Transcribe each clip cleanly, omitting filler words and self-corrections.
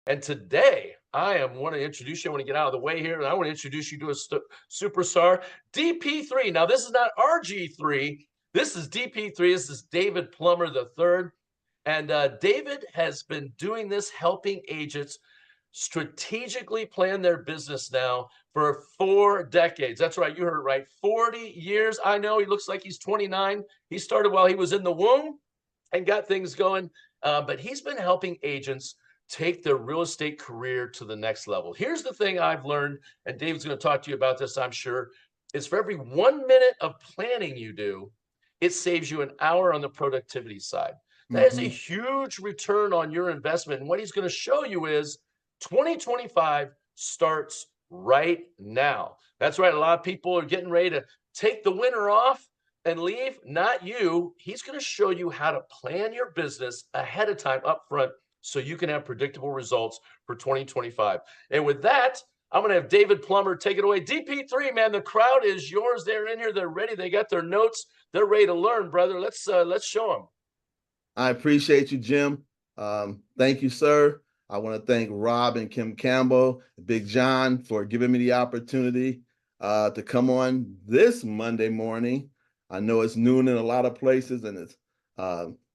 And today, I want to introduce you. I want to get out of the way here, and I want to introduce you to a superstar, DP3. Now, this is not RG3. This is DP3. This is David Plummer the third. And David has been doing this, helping agents strategically plan their business now for 4 decades. That's right. You heard it right. 40 years. I know he looks like he's 29. He started while he was in the womb and got things going. But he's been helping agents take their real estate career to the next level. Here's the thing I've learned, and David's going to talk to you about this, I'm sure, is for every 1 minute of planning you do, it saves you an hour on the productivity side. That is a huge return on your investment. And what he's going to show you is 2025 starts right now. That's right. A lot of people are getting ready to take the winter off and leave. Not you. He's going to show you how to plan your business ahead of time up front so you can have predictable results for 2025. And with that, I'm going to have David Plummer take it away. DP3, man, the crowd is yours. They're in here. They're ready. They got their notes. They're ready to learn, brother. Let's show them. I appreciate you, Jim. Thank you, sir. I want to thank Rob and Kim Campbell, Big John, for giving me the opportunity to come on this Monday morning. I know it's noon in a lot of places, and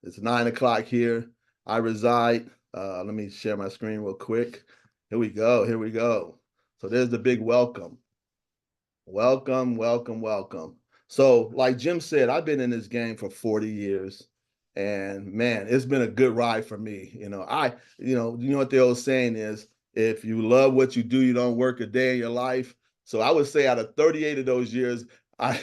it's 9 o'clock here. I reside. Let me share my screen real quick. Here we go. Here we go. So there's the big welcome. Welcome, welcome, welcome. So like Jim said, I've been in this game for 40 years. And man, it's been a good ride for me. You know what the old saying is, if you love what you do, you don't work a day in your life. So I would say out of 38 of those years, I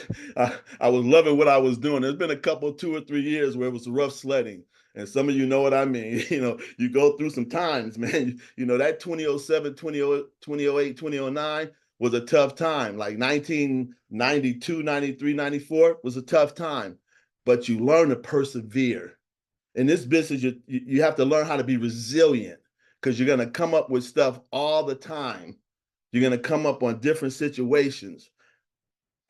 was loving what I was doing. There's been a couple, 2 or 3 years where it was rough sledding. And some of you know what I mean. You go through some times, man. That 2007, 2008, 2009 was a tough time. Like 1992, 93, 94 was a tough time. But you learn to persevere. In this business, you have to learn how to be resilient, because you're going to come up with stuff all the time. You're going to come up on different situations.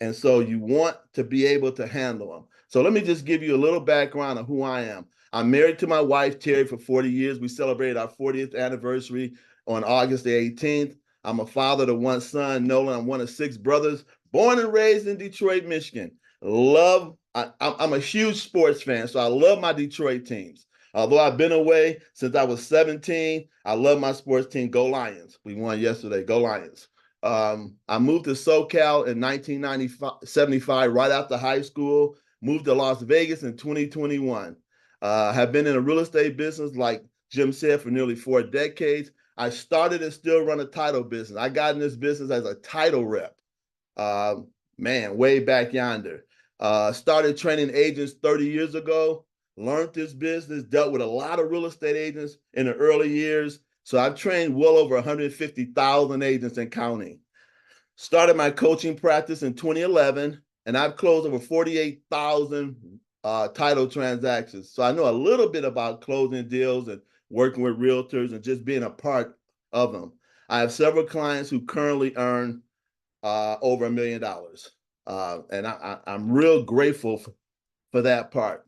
And so you want to be able to handle them. So let me just give you a little background of who I am. I'm married to my wife, Terry, for 40 years. We celebrated our 40th anniversary on August the 18th. I'm a father to one son, Nolan. I'm one of 6 brothers, born and raised in Detroit, Michigan. I'm a huge sports fan, so I love my Detroit teams. Although I've been away since I was 17, I love my sports team. Go Lions. We won yesterday. Go Lions. I moved to SoCal in 1975, right after high school. Moved to Las Vegas in 2021. Have been in a real estate business, like Jim said, for nearly 4 decades. I started and still run a title business. I got in this business as a title rep. Way back yonder. Started training agents 30 years ago, learned this business, dealt with a lot of real estate agents in the early years. So I've trained well over 150,000 agents and counting. Started my coaching practice in 2011, and I've closed over 48,000 title transactions. So I know a little bit about closing deals and working with realtors and just being a part of them. I have several clients who currently earn over $1 million. And I'm real grateful for that part.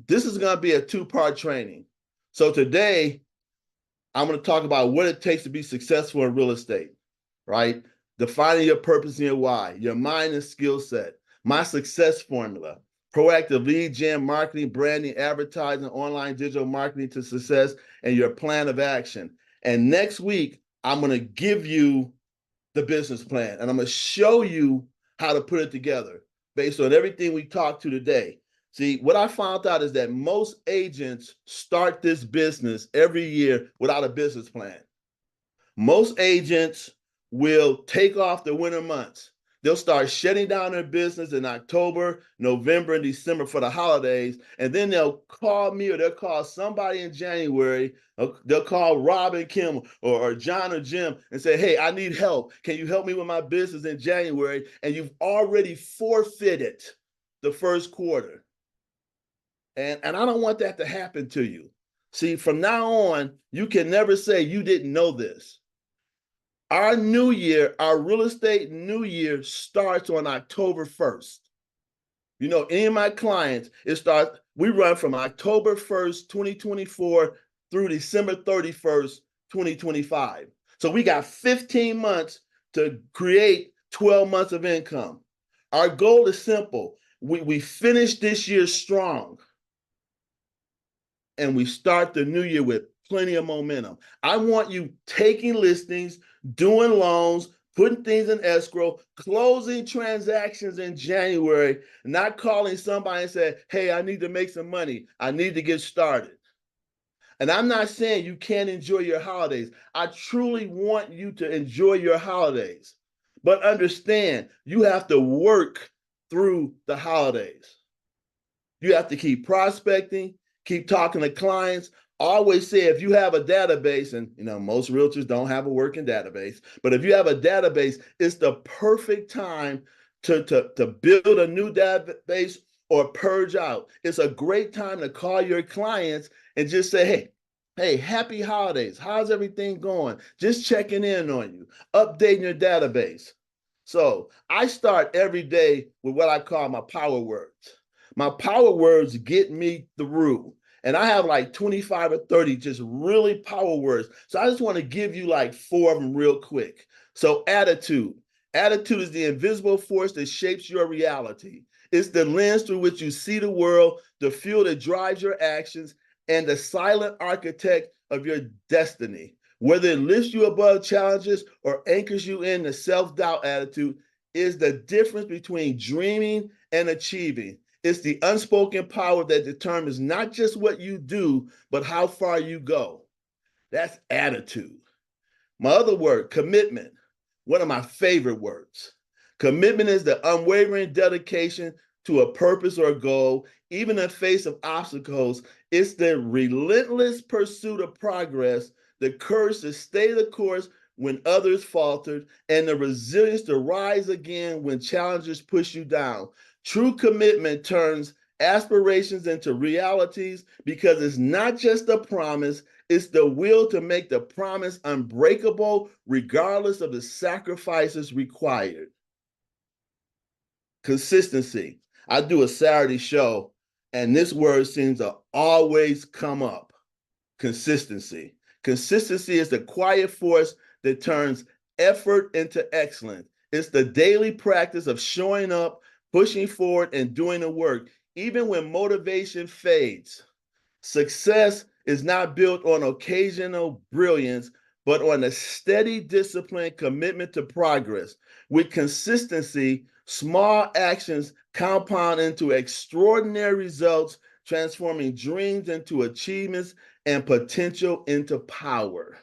This is going to be a 2-part training. So today, I'm going to talk about what it takes to be successful in real estate, right? Defining your purpose and your why, your mind and skill set, my success formula, proactive lead gen marketing, branding, advertising, online digital marketing to success, and your plan of action. And next week, I'm going to give you the business plan, and I'm going to show you how to put it together based on everything we talked to today. See, what I found out is that most agents start this business every year without a business plan. Most agents will take off the winter months. They'll start shutting down their business in October, November, and December for the holidays. And then they'll call me, or they'll call somebody in January. They'll call Rob and Kim or John or Jim and say, hey, I need help. Can you help me with my business in January? And you've already forfeited the first quarter. And I don't want that to happen to you. See, from now on, you can never say you didn't know this. Our new year, our real estate new year starts on October 1st. Any of my clients, we run from October 1st, 2024 through December 31st, 2025. So we got 15 months to create 12 months of income. Our goal is simple. We finish this year strong and we start the new year with plenty of momentum. I want you taking listings, doing loans, putting things in escrow, closing transactions in January, not calling somebody and saying, hey, I need to make some money. I need to get started. And I'm not saying you can't enjoy your holidays. I truly want you to enjoy your holidays. But understand, you have to work through the holidays. You have to keep prospecting, keep talking to clients. Always say if you have a database, and most realtors don't have a working database, but if you have a database, it's the perfect time to build a new database or purge out. It's a great time to call your clients and just say, hey, happy holidays. How's everything going? Just checking in on you, updating your database. So I start every day with what I call my power words. My power words get me through. And I have like 25 or 30 just really power words. So I just want to give you like 4 of them real quick. So attitude. Attitude is the invisible force that shapes your reality. It's the lens through which you see the world, the fuel that drives your actions, and the silent architect of your destiny. Whether it lifts you above challenges or anchors you in the self-doubt attitude is the difference between dreaming and achieving. It's the unspoken power that determines not just what you do, but how far you go. That's attitude. My other word, commitment, one of my favorite words. Commitment is the unwavering dedication to a purpose or a goal, even in the face of obstacles. It's the relentless pursuit of progress, the courage to stay the course when others faltered, and the resilience to rise again when challenges push you down. True commitment turns aspirations into realities because it's not just a promise, it's the will to make the promise unbreakable regardless of the sacrifices required. Consistency. I do a Saturday show, and this word seems to always come up. Consistency. Consistency is the quiet force that turns effort into excellence. It's the daily practice of showing up, pushing forward, and doing the work, even when motivation fades. Success is not built on occasional brilliance, but on a steady, disciplined commitment to progress. With consistency, small actions compound into extraordinary results, transforming dreams into achievements and potential into power.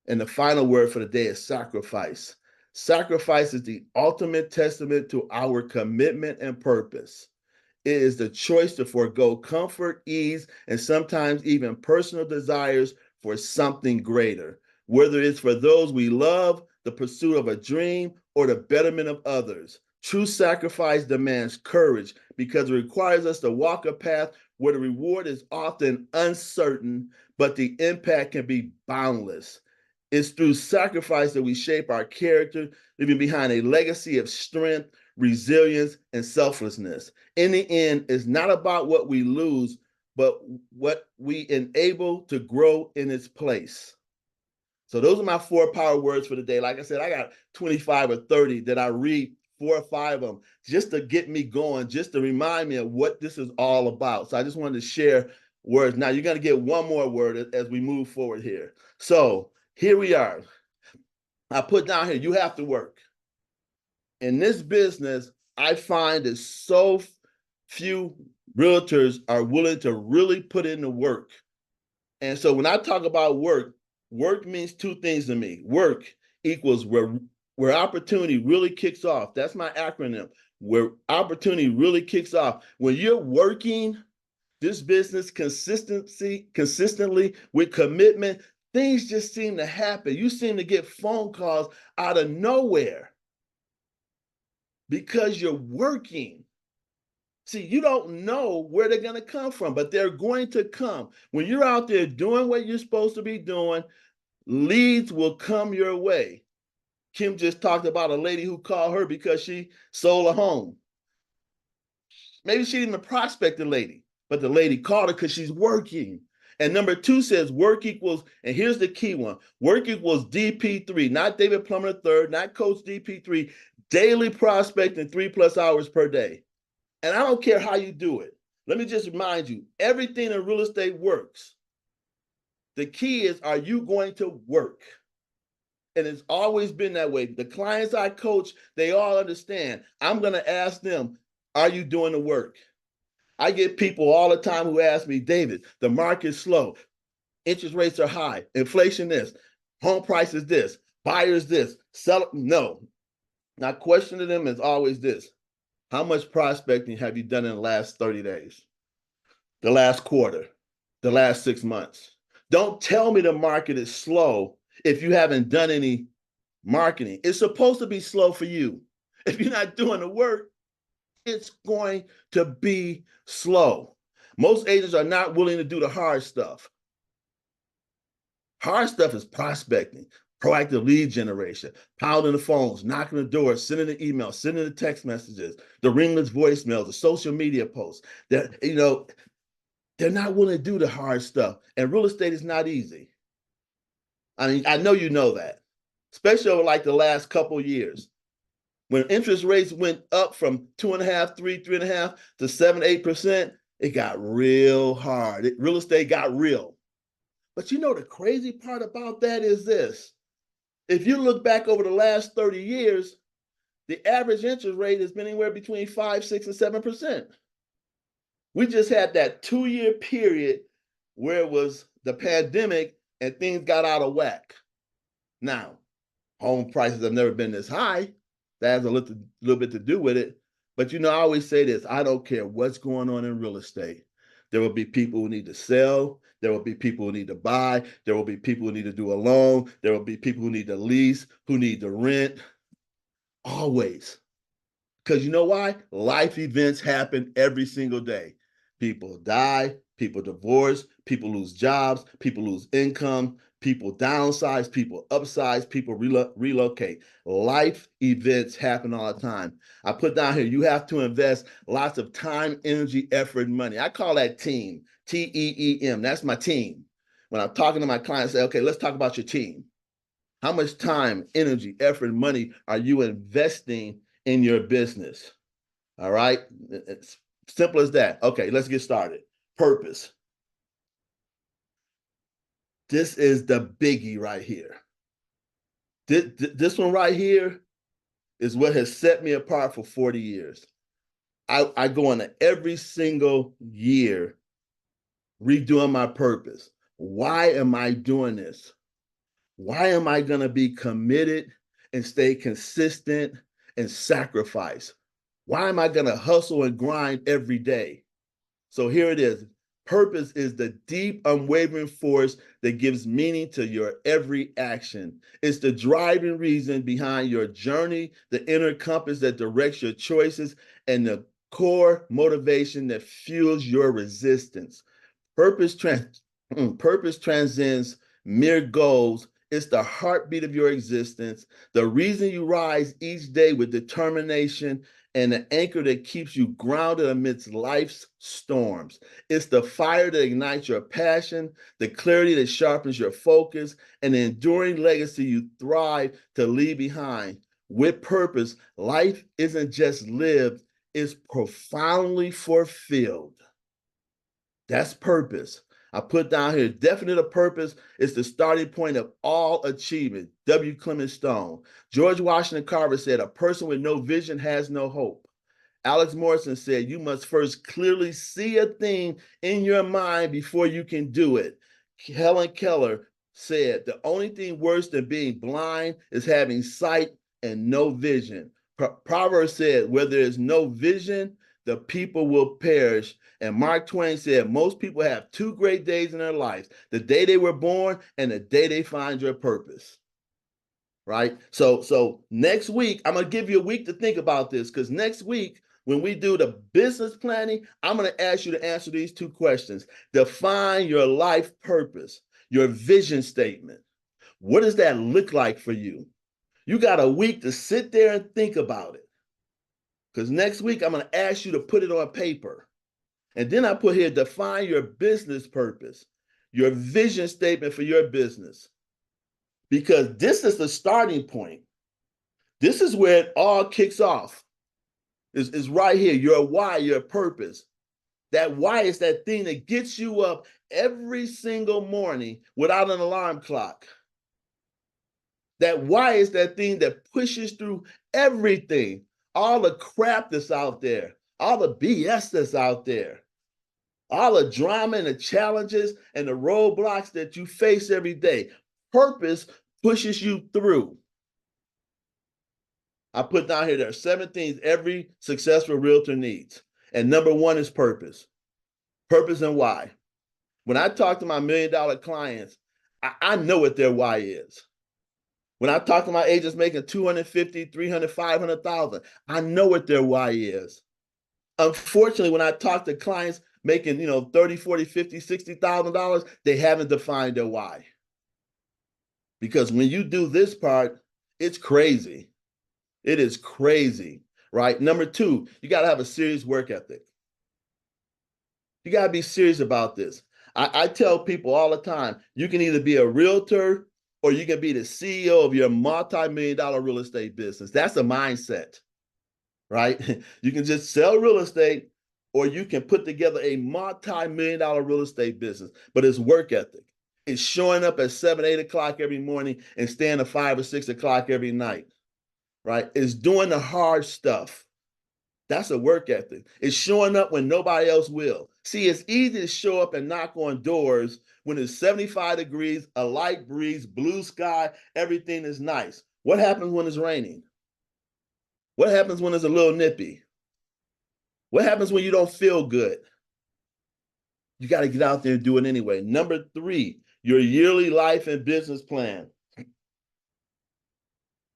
And the final word for the day is sacrifice. Sacrifice is the ultimate testament to our commitment and purpose. It is the choice to forego comfort, ease, and sometimes even personal desires for something greater. Whether it's for those we love, the pursuit of a dream, or the betterment of others. True sacrifice demands courage because it requires us to walk a path where the reward is often uncertain, but the impact can be boundless. It's through sacrifice that we shape our character, leaving behind a legacy of strength, resilience, and selflessness. In the end, it's not about what we lose, but what we enable to grow in its place. So those are my 4 power words for the day. Like I said, I got 25 or 30 that I read 4 or 5 of them just to get me going, just to remind me of what this is all about. So I just wanted to share words. Now you're going to get one more word as we move forward here. So here we are. I put down here, you have to work. In this business, I find that so few realtors are willing to really put in the work. And so when I talk about work, work means 2 things to me. Work equals where opportunity really kicks off. That's my acronym. Where opportunity really kicks off. When you're working this business consistently with commitment, things just seem to happen. You seem to get phone calls out of nowhere because you're working. See, you don't know where they're going to come from, but they're going to come. When you're out there doing what you're supposed to be doing, leads will come your way. Kim just talked about a lady who called her because she sold a home. Maybe she didn't even prospect the lady, but the lady called her because she's working. And number 2 says work equals, and here's the key one, work equals DP3, not David Plummer III, not Coach DP3, daily prospecting 3+ hours per day. And I don't care how you do it. Let me just remind you, everything in real estate works. The key is, are you going to work? And it's always been that way. The clients I coach, they all understand. I'm going to ask them, are you doing the work? I get people all the time who ask me, David, the market's slow. Interest rates are high. Inflation this. Home prices this. Buyers this. Sell. No. My question to them is always this. How much prospecting have you done in the last 30 days? The last quarter? The last 6 months? Don't tell me the market is slow if you haven't done any marketing. It's supposed to be slow for you. If you're not doing the work, it's going to be slow. Most agents are not willing to do the hard stuff. Hard stuff is prospecting, proactive lead generation, pounding the phones, knocking the doors, sending the emails, sending the text messages, the ringless voicemails, the social media posts. That, they're not willing to do the hard stuff. And real estate is not easy. I mean, I know you know that, especially over like the last couple of years. When interest rates went up from 2.5%, 3.5% to 7%, 8%, it got real hard. Real estate got real. But the crazy part about that is this. If you look back over the last 30 years, the average interest rate has been anywhere between 5%, 6%, and 7%. We just had that 2-year period where it was the pandemic and things got out of whack. Now, home prices have never been this high. That has a little bit to do with it. But I always say this, I don't care what's going on in real estate. There will be people who need to sell. There will be people who need to buy. There will be people who need to do a loan. There will be people who need to lease, who need to rent. Always. Because you know why? Life events happen every single day. People die, people divorce, people lose jobs, people lose income, people downsize, people upsize, people relocate. Life events happen all the time. I put down here, you have to invest lots of time, energy, effort, and money. I call that team, T-E-E-M. That's my team. When I'm talking to my clients, I say, okay, let's talk about your team. How much time, energy, effort, and money are you investing in your business? All right? It's simple as that. Okay, let's get started. Purpose. This is the biggie right here. This one right here is what has set me apart for 40 years. I go into every single year redoing my purpose. Why am I doing this? Why am I going to be committed and stay consistent and sacrifice? Why am I going to hustle and grind every day? So here it is. Purpose is the deep, unwavering force that gives meaning to your every action. It's the driving reason behind your journey, the inner compass that directs your choices, and the core motivation that fuels your resistance. Purpose transcends mere goals. It's the heartbeat of your existence, the reason you rise each day with determination, and the anchor that keeps you grounded amidst life's storms. It's the fire that ignites your passion, the clarity that sharpens your focus, and the enduring legacy you thrive to leave behind. With purpose, life isn't just lived, it's profoundly fulfilled. That's purpose. I put down here, definite of purpose is the starting point of all achievement. W. Clement Stone. George Washington Carver said, a person with no vision has no hope. Alex Morrison said, you must first clearly see a thing in your mind before you can do it. Helen Keller said, the only thing worse than being blind is having sight and no vision. Proverbs said, where there is no vision, the people will perish. And Mark Twain said, most people have 2 great days in their lives, the day they were born and the day they find your purpose. Right? So next week, I'm going to give you a week to think about this, because next week, when we do the business planning, I'm going to ask you to answer these 2 questions. Define your life purpose, your vision statement. What does that look like for you? You got a week to sit there and think about it. Because next week, I'm going to ask you to put it on paper. And then I put here, define your business purpose. your vision statement for your business, because this is the starting point. This is where it all kicks off. Is right here, your why, your purpose. That why is that thing that gets you up every single morning without an alarm clock. That why is that thing that pushes through everything, all the crap that's out there, all the BS that's out there, all the drama and the challenges and the roadblocks that you face every day. Purpose pushes you through. I put down here, there are 7 things every successful realtor needs. And number 1 is purpose. Purpose and why. When I talk to my $1 million clients, I know what their why is. When I talk to my agents making 250, 300, 500,000, I know what their why is. Unfortunately, when I talk to clients making, 30, 40, 50, $60,000, they haven't defined their why. Because when you do this part, it's crazy. It is crazy, right? Number 2, you got to have a serious work ethic. You got to be serious about this. I tell people all the time, you can either be a realtor or you can be the CEO of your multi-million-dollar real estate business. That's a mindset, right? You can just sell real estate, or you can put together a multi-million-dollar real estate business, but it's work ethic. It's showing up at 7, 8 o'clock every morning and staying at 5 or 6 o'clock every night, right? It's doing the hard stuff. That's a work ethic. It's showing up when nobody else will. See, it's easy to show up and knock on doors when it's 75 degrees, a light breeze, blue sky, everything is nice. What happens when it's raining? What happens when it's a little nippy? What happens when you don't feel good? You got to get out there and do it anyway. Number 3, your yearly life and business plan.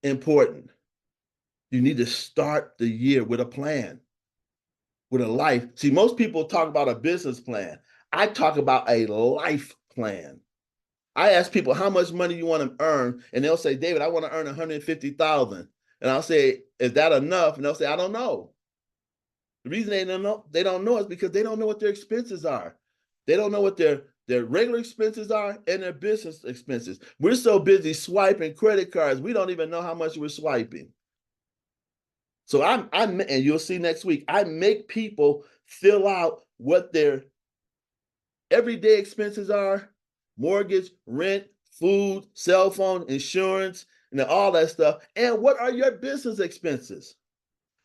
Important. You need to start the year with a plan, with a life. See, most people talk about a business plan. I talk about a life plan. I ask people how much money you want to earn, and they'll say, David, I want to earn 150,000. And I'll say, is that enough? And they'll say, I don't know. The reason they don't know is because they don't know what their expenses are. They don't know what their regular expenses are and their business expenses. We're so busy swiping credit cards, we don't even know how much we're swiping. So and you'll see next week, I make people fill out what their everyday expenses are: mortgage, rent, food, cell phone, insurance, and all that stuff. And what are your business expenses?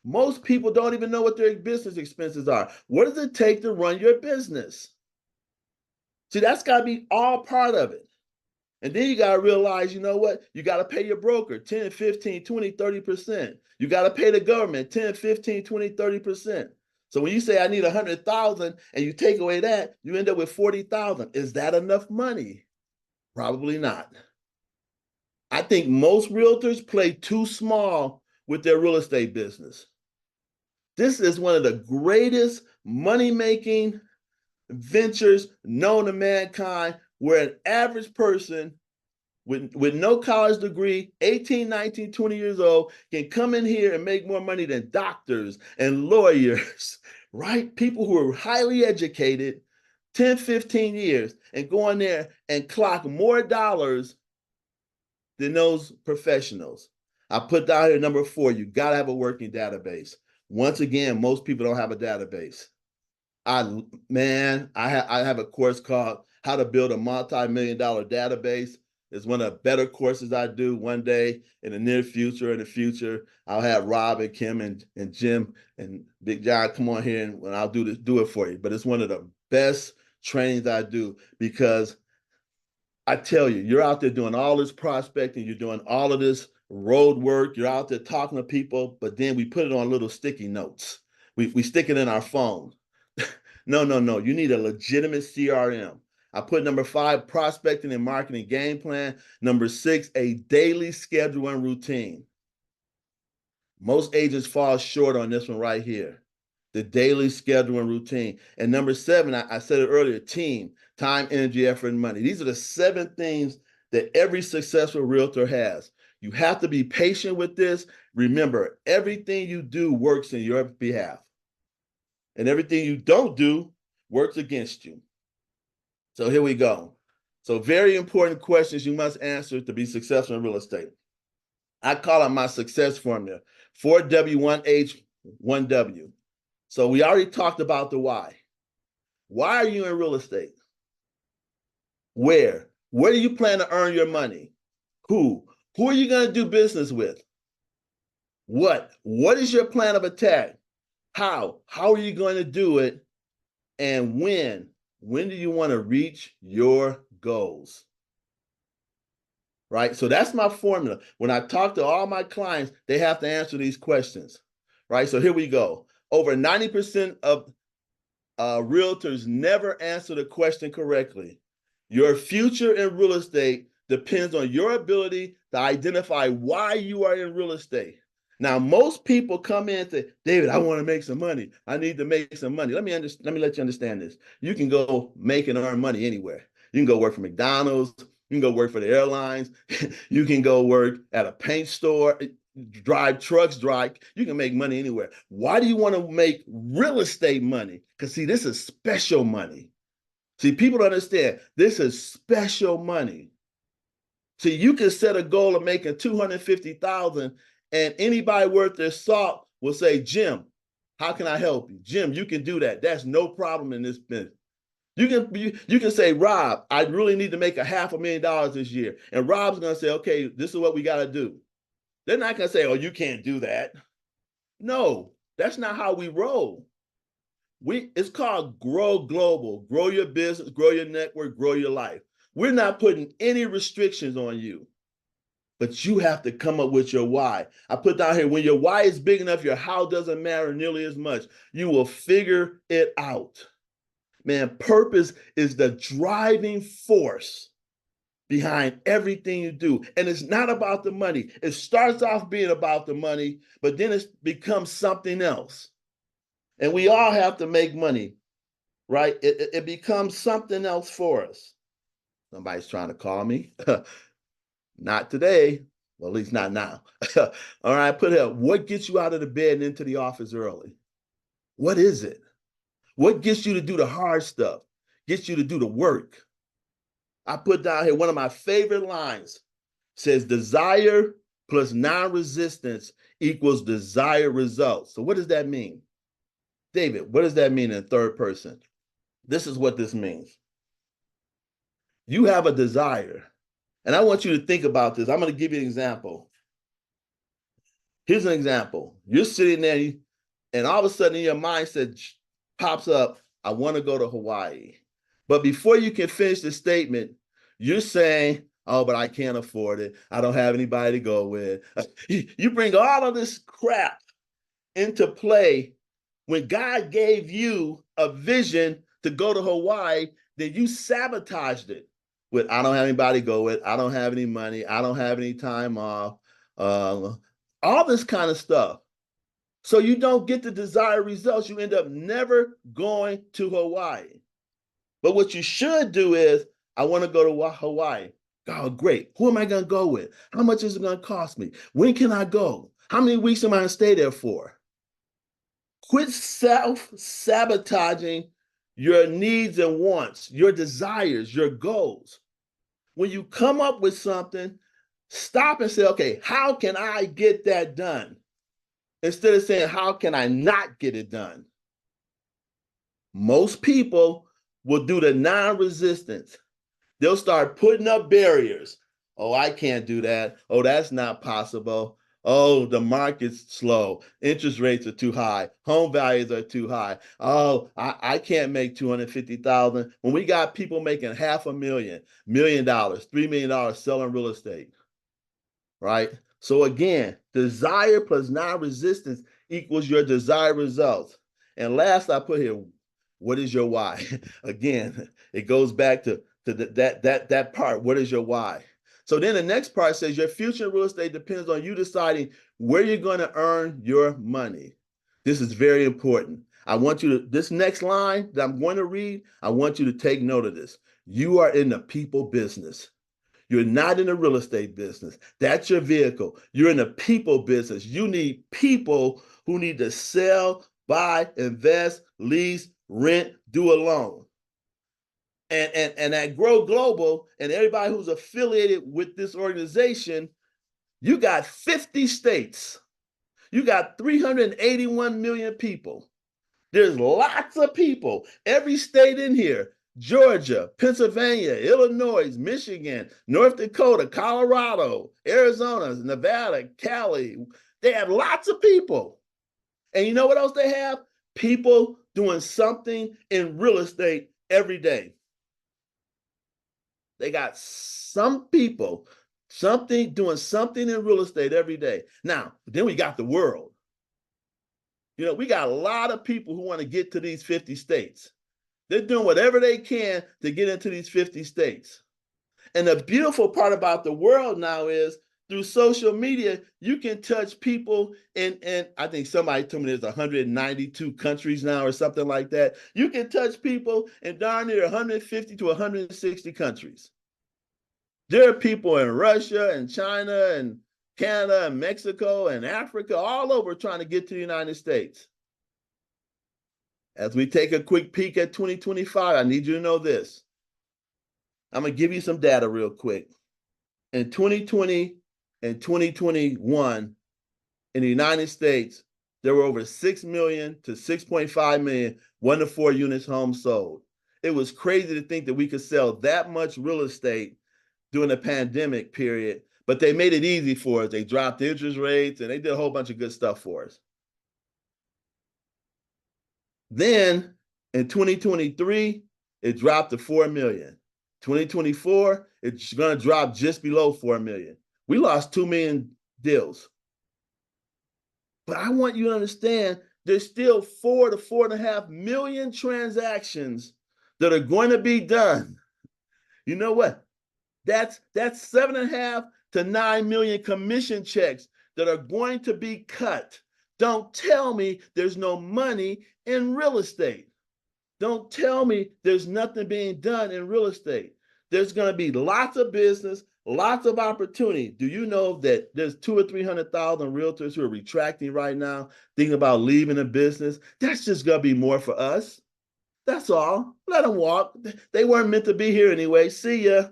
Most people don't even know what their business expenses are. What does it take to run your business? See, that's got to be all part of it. And then you got to realize, you know what? You got to pay your broker 10, 15, 20, 30%. You got to pay the government 10, 15, 20, 30%. So when you say I need 100,000 and you take away that, you end up with 40,000. Is that enough money? Probably not. I think most realtors play too small with their real estate business. This is one of the greatest money-making ventures known to mankind, where an average person with no college degree, 18, 19, 20 years old, can come in here and make more money than doctors and lawyers, right? People who are highly educated, 10, 15 years, and go in there and clock more dollars than those professionals. I put down here number 4, you got to have a working database. Once again, most people don't have a database. I have a course called How to Build a Multi-Million-Dollar Database. It's one of the better courses I do. One day in the near future, I'll have Rob and Kim and Jim and Big John come on here and I'll do it for you. But it's one of the best trainings I do, because I tell you, you're out there doing all this prospecting, you're doing all of this road work, you're out there talking to people, but then we put it on little sticky notes. We stick it in our phone. No. You need a legitimate CRM. I put number 5, prospecting and marketing game plan. Number 6, a daily schedule and routine. Most agents fall short on this one right here, the daily schedule and routine. And number 7, I said it earlier, team, time, energy, effort, and money. These are the 7 things that every successful realtor has. You have to be patient with this. Remember, everything you do works in your behalf, and everything you don't do works against you. So here we go. So very important questions you must answer to be successful in real estate. I call it my success formula, 4W1H, 1W. So we already talked about the why. Why are you in real estate? Where? Where do you plan to earn your money? Who? Who are you going to do business with? What? What is your plan of attack? How? How are you going to do it? And when? When do you want to reach your goals? Right? So that's my formula. When I talk to all my clients, they have to answer these questions. Right? So here we go. Over 90% of realtors never answer the question correctly. Your future in real estate depends on your ability to identify why you are in real estate. Now, most people come in and say, David, I want to make some money. I need to make some money. Let me let you understand this. You can go make and earn money anywhere. You can go work for McDonald's. You can go work for the airlines. You can go work at a paint store, drive trucks, you can make money anywhere. Why do you want to make real estate money? Because see, this is special money. See, people don't understand this is special money. See, you can set a goal of making 250,000, and anybody worth their salt will say, Jim, how can I help you? Jim, you can do that. That's no problem in this business. You can say, Rob, I really need to make $500,000 this year. And Rob's going to say, okay, this is what we got to do. They're not going to say, oh, you can't do that. No, that's not how we roll. It's called grow global, grow your business, grow your network, grow your life. We're not putting any restrictions on you, but you have to come up with your why. I put down here, when your why is big enough, your how doesn't matter nearly as much. You will figure it out. Man, purpose is the driving force behind everything you do. And it's not about the money. It starts off being about the money, but then it becomes something else. And we all have to make money, right? It becomes something else for us. Somebody's trying to call me. Not today. Well, at least not now. All right, put it up. What gets you out of the bed and into the office early? What is it? What gets you to do the hard stuff? Gets you to do the work? I put down here one of my favorite lines. Says desire plus non-resistance equals desired results. So what does that mean? David, what does that mean in third person? This is what this means. You have a desire. And I want you to think about this. I'm going to give you an example. Here's an example. You're sitting there and all of a sudden in your mindset pops up, I want to go to Hawaii. But before you can finish the statement, you're saying, oh, but I can't afford it. I don't have anybody to go with. You bring all of this crap into play when God gave you a vision to go to Hawaii, then you sabotaged it with, I don't have anybody to go with. I don't have any money. I don't have any time off. All this kind of stuff. So you don't get the desired results. You end up never going to Hawaii. But what you should do is, I want to go to Hawaii. Oh, great. Who am I going to go with? How much is it going to cost me? When can I go? How many weeks am I going to stay there for? Quit self-sabotaging your needs and wants, your desires, your goals. When you come up with something, stop and say, okay, how can I get that done? Instead of saying, how can I not get it done? Most people will do the non-resistance. They'll start putting up barriers. Oh, I can't do that. Oh, that's not possible. Oh, the market's slow. Interest rates are too high. Home values are too high. Oh, I can't make 250,000. When we got people making $500,000, $1 million, $3 million selling real estate, right? So again, desire plus non-resistance equals your desired results. And last, I put here, what is your why? Again, it goes back to that part. What is your why? So then the next part says your future in real estate depends on you deciding where you're going to earn your money. This is very important. I want you to, this next line that I'm going to read, I want you to take note of this. You are in the people business. You're not in the real estate business. That's your vehicle. You're in the people business. You need people who need to sell, buy, invest, lease, rent, do a loan. And at Grow Global and everybody who's affiliated with this organization, you got 50 states. You got 381 million people. There's lots of people. Every state in here, Georgia, Pennsylvania, Illinois, Michigan, North Dakota, Colorado, Arizona, Nevada, Cali. They have lots of people. And you know what else they have? People doing something in real estate every day. They got some people doing something in real estate every day. Now, then we got the world. You know, we got a lot of people who want to get to these 50 states. They're doing whatever they can to get into these 50 states. And the beautiful part about the world now is through social media, you can touch people in I think somebody told me there's 192 countries now or something like that. You can touch people in darn near 150 to 160 countries. There are people in Russia and China and Canada and Mexico and Africa, all over trying to get to the United States. As we take a quick peek at 2025, I need you to know this. I'm going to give you some data real quick. In 2020 and 2021, in the United States, there were over 6 million to 6.5 million 1 to 4 units homes sold. It was crazy to think that we could sell that much real estate during the pandemic period, but they made it easy for us. They dropped the interest rates and they did a whole bunch of good stuff for us. Then in 2023, it dropped to 4 million. 2024, it's going to drop just below 4 million. We lost 2 million deals. But I want you to understand there's still 4 to 4.5 million transactions that are going to be done. You know what? That's 7.5 to 9 million commission checks that are going to be cut. Don't tell me there's no money in real estate. Don't tell me there's nothing being done in real estate. There's going to be lots of business, lots of opportunity. Do you know that there's 200,000 or 300,000 realtors who are retracting right now, thinking about leaving the business? That's just going to be more for us. That's all. Let them walk. They weren't meant to be here anyway. See ya.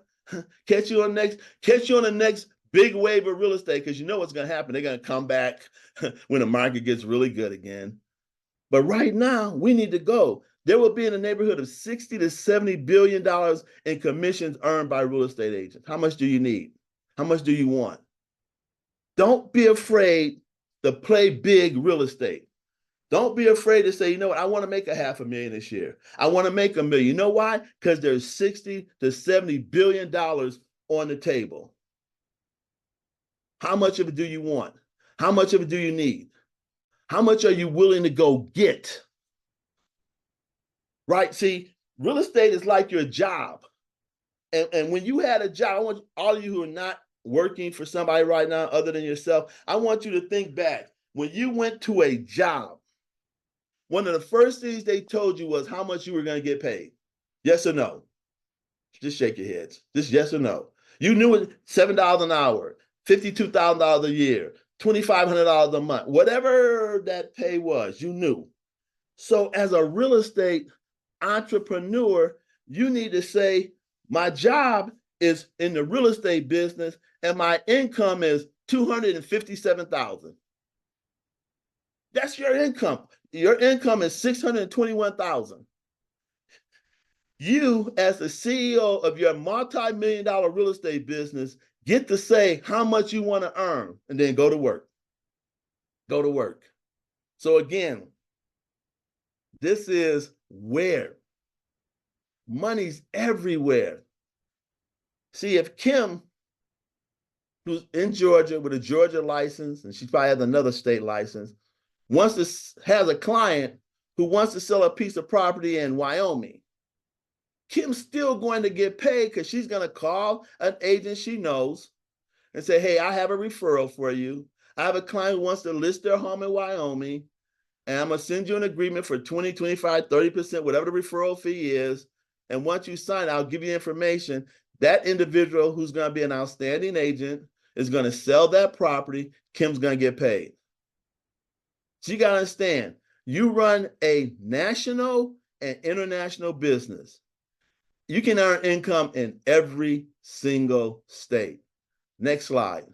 Catch you on the next big wave of real estate, because you know what's going to happen. They're going to come back when the market gets really good again. But right now, we need to go. There will be in the neighborhood of $60 to $70 billion in commissions earned by real estate agents. How much do you need? How much do you want? Don't be afraid to play big real estate. Don't be afraid to say, you know what, I want to make $500,000 this year. I want to make $1 million. You know why? Because there's $60 to $70 billion on the table. How much of it do you want? How much of it do you need? How much are you willing to go get? Right? See, real estate is like your job. And when you had a job, I want all of you who are not working for somebody right now other than yourself, I want you to think back. When you went to a job, one of the first things they told you was how much you were going to get paid. Yes or no? Just shake your heads. Just yes or no. You knew it, $7 an hour, $52,000 a year, $2,500 a month, whatever that pay was, you knew. So as a real estate entrepreneur, you need to say, my job is in the real estate business and my income is $257,000. That's your income. Your income is $621,000. You, as the CEO of your multi-million-dollar real estate business, get to say how much you want to earn and then go to work. Go to work. So again, this is where money's everywhere. See, if Kim, who's in Georgia with a Georgia license, and she probably has another state license, has a client who wants to sell a piece of property in Wyoming, Kim's still going to get paid because she's going to call an agent she knows and say, hey, I have a referral for you. I have a client who wants to list their home in Wyoming, and I'm going to send you an agreement for 20, 25, 30%, whatever the referral fee is. And once you sign, I'll give you information. That individual who's going to be an outstanding agent is going to sell that property. Kim's going to get paid. So you got to understand, you run a national and international business. You can earn income in every single state. Next slide.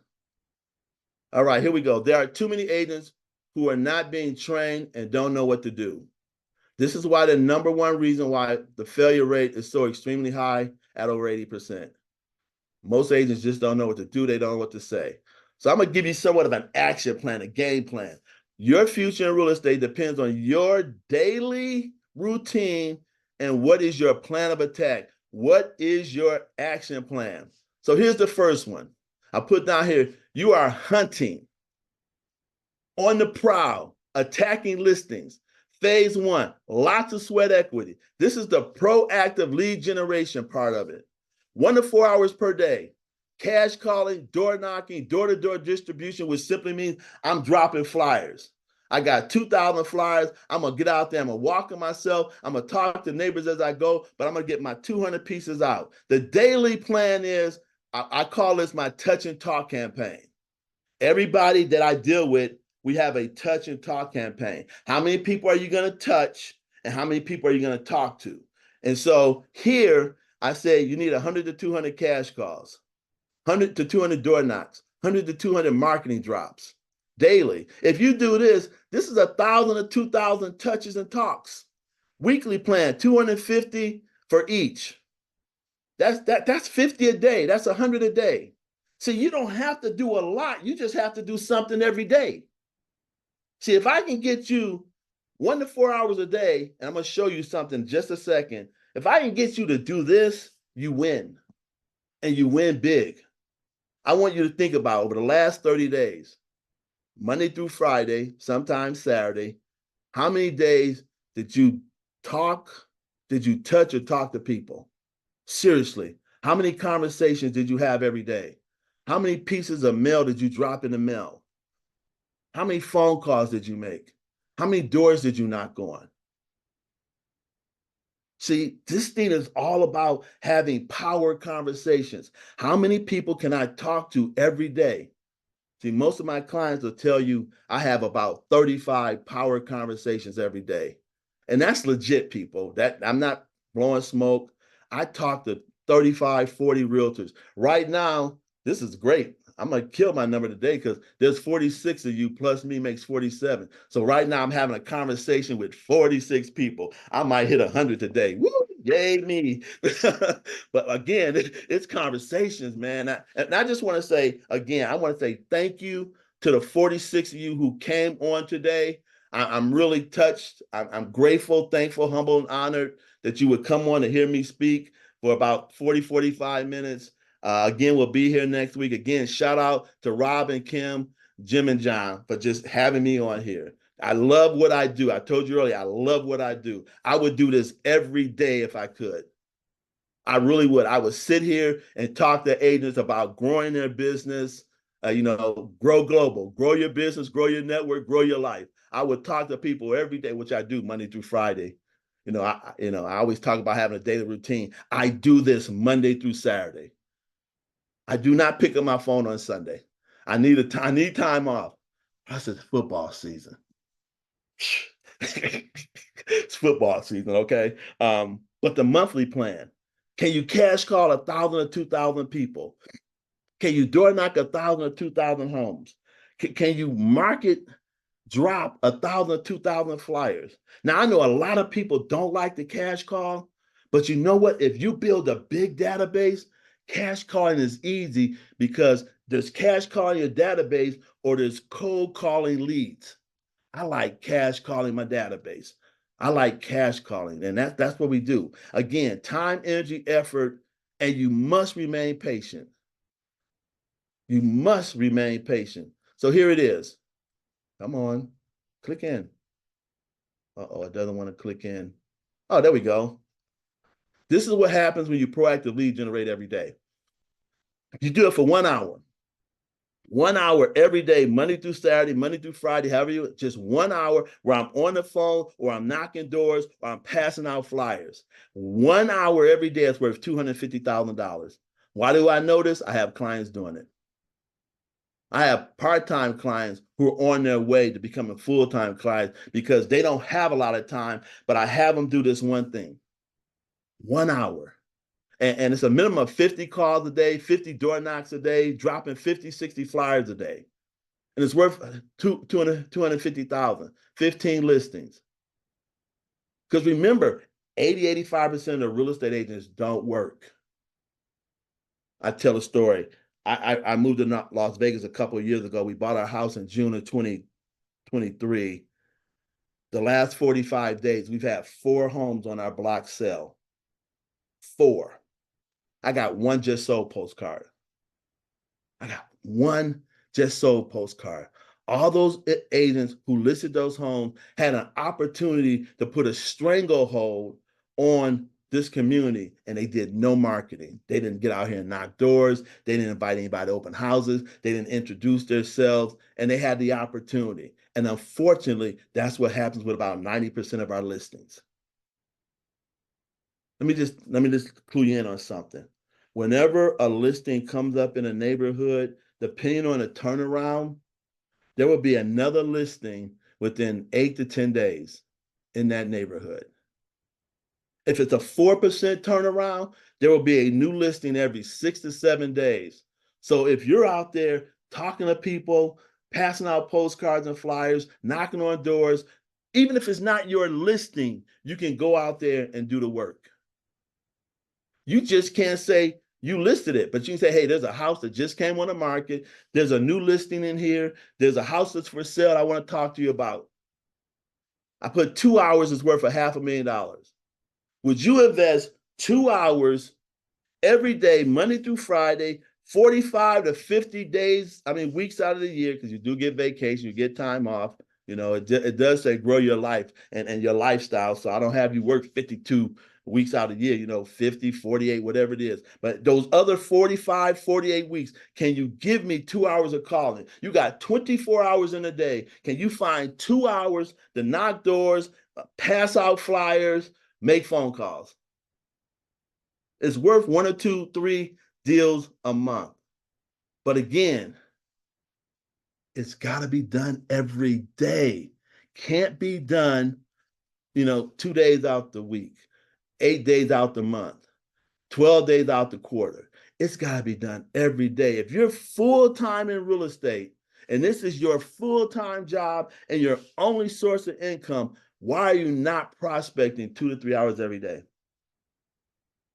All right, here we go. There are too many agents who are not being trained and don't know what to do. This is why the number one reason why the failure rate is so extremely high at over 80%. Most agents just don't know what to do. They don't know what to say. So I'm going to give you somewhat of an action plan, a game plan. Your future in real estate depends on your daily routine and what is your plan of attack. What is your action plan? So here's the first one. I put down here, you are hunting, on the prowl, attacking listings. Phase one, lots of sweat equity. This is the proactive lead generation part of it. 1 to 4 hours per day. Cash calling, door knocking, door-to-door distribution, which simply means I'm dropping flyers. I got 2,000 flyers. I'm going to get out there. I'm going to walk them myself. I'm going to talk to neighbors as I go, but I'm going to get my 200 pieces out. The daily plan is, I call this my touch and talk campaign. Everybody that I deal with, we have a touch and talk campaign. How many people are you going to touch and how many people are you going to talk to? And so here I say you need 100 to 200 cash calls, 100 to 200 door knocks, 100 to 200 marketing drops daily. If you do this, this is 1,000 to 2,000 touches and talks. Weekly plan, 250 for each. That's 50 a day. That's 100 a day. See, you don't have to do a lot. You just have to do something every day. See, if I can get you 1 to 4 hours a day, and I'm going to show you something in just a second. If I can get you to do this, you win. And you win big. I want you to think about over the last 30 days, Monday through Friday, sometimes Saturday, how many days did you talk, did you touch or talk to people? Seriously, how many conversations did you have every day? How many pieces of mail did you drop in the mail? How many phone calls did you make? How many doors did you knock on? See, this thing is all about having power conversations. How many people can I talk to every day? See, most of my clients will tell you I have about 35 power conversations every day. And that's legit, people. That I'm not blowing smoke. I talk to 35, 40 realtors. Right now, this is great. I'm going to kill my number today because there's 46 of you plus me makes 47. So right now I'm having a conversation with 46 people. I might hit 100 today. Woo, yay me. But again, it's conversations, man. And I just want to say, again, I want to say thank you to the 46 of you who came on today. I'm really touched. I'm grateful, thankful, humble, and honored that you would come on to hear me speak for about 40, 45 minutes. Again, we'll be here next week. Again, shout out to Rob and Kim, Jim and John for just having me on here. I love what I do. I told you earlier, I love what I do. I would do this every day if I could. I really would. I would sit here and talk to agents about growing their business, grow global, grow your business, grow your network, grow your life. I would talk to people every day, which I do Monday through Friday. I always talk about having a daily routine. I do this Monday through Saturday. I do not pick up my phone on Sunday. I need time off. I said football season. It's football season, okay? But the monthly plan, can you cash call 1,000 or 2,000 people? Can you door knock 1,000 or 2,000 homes? Can you market drop 1,000 or 2,000 flyers? Now, I know a lot of people don't like the cash call, but you know what? If you build a big database, cash calling is easy because there's cash calling your database or there's cold calling leads. I like cash calling my database. I like cash calling, and that's what we do. Again, time, energy, effort, and you must remain patient. You must remain patient. So here it is. Come on, click in. Uh-oh, it doesn't want to click in. Oh, there we go. This is what happens when you proactively generate every day. You do it for 1 hour. 1 hour every day, Monday through Saturday, Monday through Friday, however you, just 1 hour where I'm on the phone or I'm knocking doors or I'm passing out flyers. 1 hour every day is worth $250,000. Why do I know this? I have clients doing it. I have part-time clients who are on their way to becoming full-time clients because they don't have a lot of time, but I have them do this one thing. 1 hour. And it's a minimum of 50 calls a day, 50 door knocks a day, dropping 50, 60 flyers a day. And it's worth 250,000, 15 listings. Because remember, 85% of real estate agents don't work. I tell a story. I moved to Las Vegas a couple of years ago. We bought our house in June of 2023. The last 45 days, we've had 4 homes on our block sell. 4. I got one just sold postcard. I got one just sold postcard. All those agents who listed those homes had an opportunity to put a stranglehold on this community, and they did no marketing. They didn't get out here and knock doors. They didn't invite anybody to open houses. They didn't introduce themselves, and they had the opportunity. And unfortunately, that's what happens with about 90% of our listings. Let me just clue you in on something. Whenever a listing comes up in a neighborhood, depending on the turnaround, there will be another listing within 8 to 10 days in that neighborhood. If it's a 4% turnaround, there will be a new listing every 6 to 7 days. So if you're out there talking to people, passing out postcards and flyers, knocking on doors, even if it's not your listing, you can go out there and do the work. You just can't say you listed it, but you can say, hey, there's a house that just came on the market. There's a new listing in here. There's a house that's for sale I want to talk to you about. I put 2 hours is worth of $500,000. Would you invest 2 hours every day, Monday through Friday, 45 to 50 days, weeks out of the year, because you do get vacation, you get time off. It does say grow your life and your lifestyle. So I don't have you work 52 weeks out of the year, 50, 48, whatever it is. But those other 45, 48 weeks, can you give me 2 hours of calling? You got 24 hours in a day. Can you find 2 hours to knock doors, pass out flyers, make phone calls? It's worth 1 or 2, 3 deals a month. But again, it's got to be done every day. Can't be done, 2 days out the week, 8 days out the month, 12 days out the quarter. It's got to be done every day. If you're full-time in real estate and this is your full-time job and your only source of income, why are you not prospecting 2 to 3 hours every day?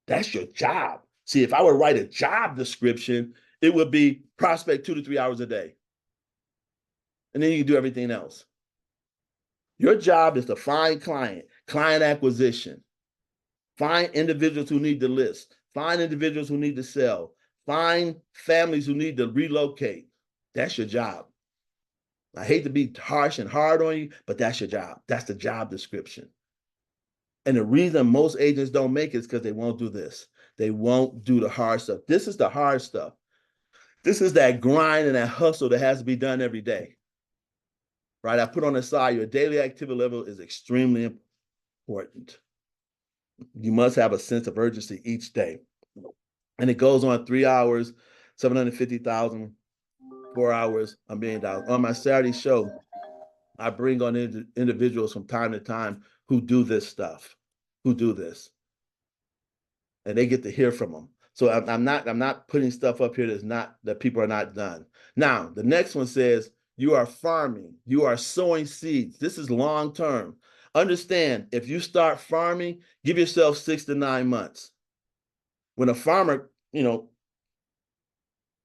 That's your job. See, if I would write a job description, it would be prospect 2 to 3 hours a day. And then you can do everything else. Your job is to find client acquisition, find individuals who need to list, find individuals who need to sell, find families who need to relocate. That's your job. I hate to be harsh and hard on you, but that's your job. That's the job description. And the reason most agents don't make it is because they won't do this. They won't do the hard stuff. This is the hard stuff. This is that grind and that hustle that has to be done every day. Right? I put on the side, your daily activity level is extremely important. You must have a sense of urgency each day. And it goes on 3 hours, 750,000, 4 hours, $1 million. On my Saturday show, I bring on individuals from time to time who do this stuff, who do this. And they get to hear from them. So I'm not putting stuff up here that people are not done. Now, the next one says, you are farming, you are sowing seeds. This is long term. Understand, if you start farming, give yourself 6 to 9 months. When a farmer,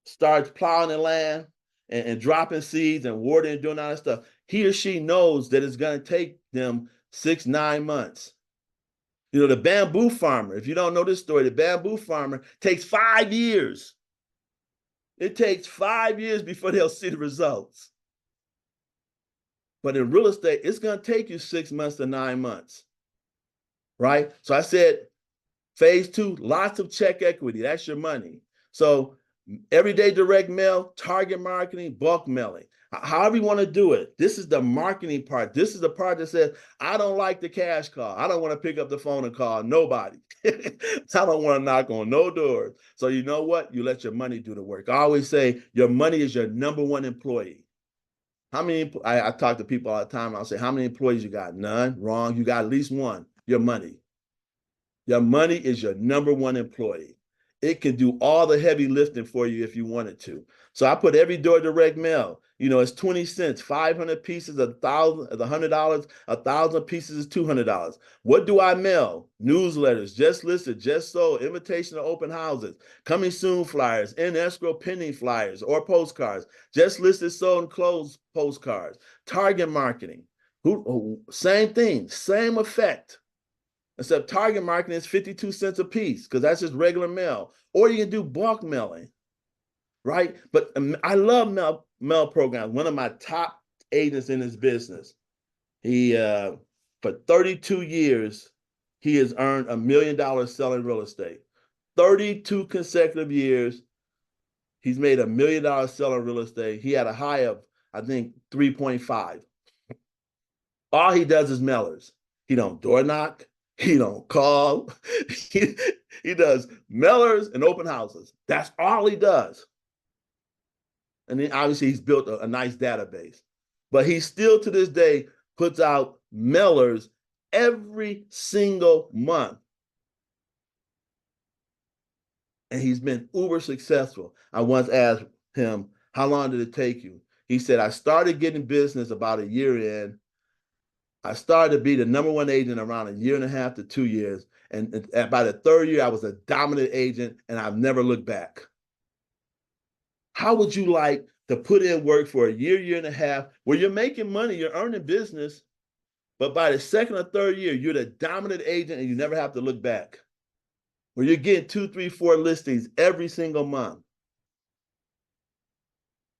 starts plowing the land and dropping seeds and watering and doing all that stuff, he or she knows that it's going to take them 6, 9 months. The bamboo farmer, if you don't know this story, the bamboo farmer takes 5 years. It takes 5 years before they'll see the results. But in real estate, it's going to take you 6 months to 9 months, right? So I said, phase 2, lots of check equity. That's your money. So everyday direct mail, target marketing, bulk mailing. However you want to do it. This is the marketing part. This is the part that says, I don't like the cash call. I don't want to pick up the phone and call nobody. I don't want to knock on no doors. So you know what? You let your money do the work. I always say your money is your number one employee. I talk to people all the time. I'll say, how many employees you got? None. Wrong. You got at least one, your money. Your money is your number one employee. It can do all the heavy lifting for you if you wanted to. So I put every door direct mail. You know, it's 20 cents, 500 pieces, $100, 1,000 pieces is $200. What do I mail? Newsletters, just listed, just sold, invitation to open houses, coming soon flyers, in escrow pending flyers or postcards, just listed, sold, and closed postcards, target marketing. Same thing, same effect. Except target marketing is 52 cents a piece because that's just regular mail. Or you can do bulk mailing, right? But I love mail programs. One of my top agents in his business, he for 32 years, he has earned $1 million selling real estate. 32 consecutive years, he's made $1 million selling real estate. He had a high of, I think, 3.5. All he does is mailers. He don't door knock. He don't call. he, he does mailers and open houses. That's all he does. And then obviously he's built a nice database. But he still to this day puts out mailers every single month. And he's been uber successful. I once asked him, how long did it take you? He said, I started getting business about a year in. I started to be the number one agent around 1.5 to 2 years. And by the third year, I was a dominant agent and I've never looked back. How would you like to put in work for a year, 1.5 where you're making money, you're earning business, but by the second or third year, you're the dominant agent and you never have to look back? Where you're getting 2, 3, 4 listings every single month.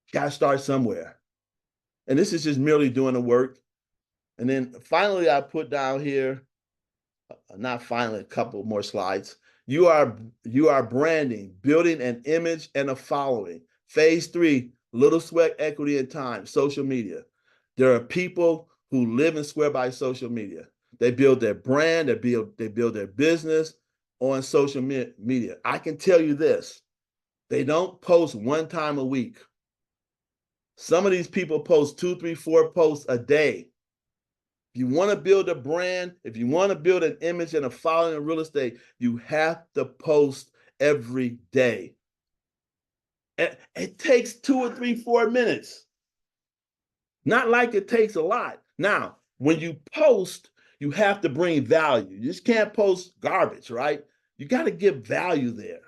You got to start somewhere. And this is just merely doing the work. And then finally, I put down here, not finally, a couple more slides. You are branding, building an image and a following. Phase 3, little sweat equity and time, social media. There are people who live and swear by social media. They build their brand, they build their business on social media. I can tell you this, they don't post one time a week. Some of these people post 2, 3, 4 posts a day. If you want to build a brand, if you want to build an image and a following in real estate, you have to post every day. It takes 2 or 3, 4 minutes. Not like it takes a lot. Now, when you post, you have to bring value. You just can't post garbage, right? You got to give value there,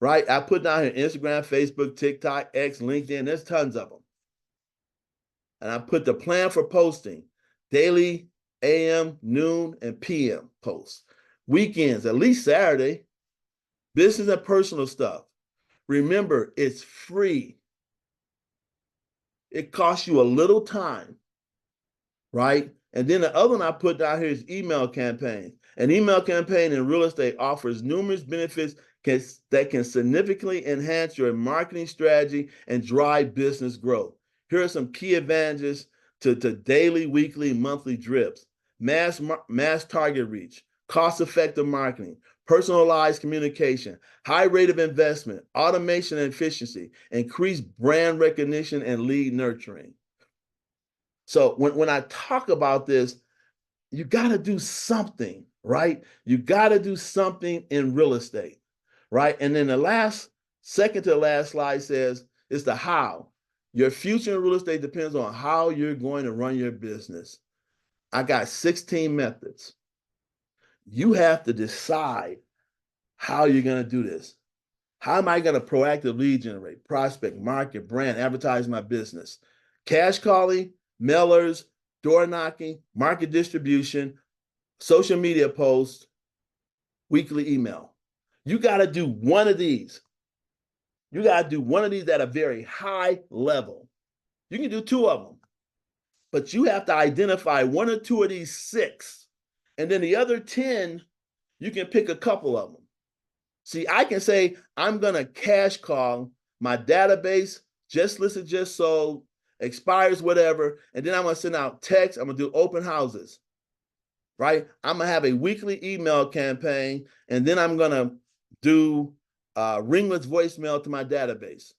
right? I put down here Instagram, Facebook, TikTok, X, LinkedIn. There's tons of them. And I put the plan for posting. Daily, AM, noon, and PM posts. Weekends, at least Saturday. Business and personal stuff. Remember, it's free. It costs you a little time, right? And then the other one I put down here is email campaigns. An email campaign in real estate offers numerous benefits that can significantly enhance your marketing strategy and drive business growth. Here are some key advantages to daily, weekly, monthly drips. Mass target reach, cost-effective marketing, personalized communication, high rate of investment, automation and efficiency, increased brand recognition and lead nurturing. So when I talk about this, you got to do something, right? You got to do something in real estate, right? And then the second to the last slide says it's the how. Your future in real estate depends on how you're going to run your business. I got 16 methods. You have to decide how you're going to do this. How am I going to proactive lead generate, prospect, market, brand, advertise my business? Cash calling, mailers, door knocking, market distribution, social media posts, weekly email. You got to do one of these. You got to do one of these at a very high level. You can do 2 of them, but you have to identify 1 or 2 of these 6. And then the other 10, you can pick a couple of them. See, I can say, I'm going to cash call my database, just listed, just sold, expires, whatever. And then I'm going to send out texts. I'm going to do open houses, right? I'm going to have a weekly email campaign. And then I'm going to do ringless voicemail to my database.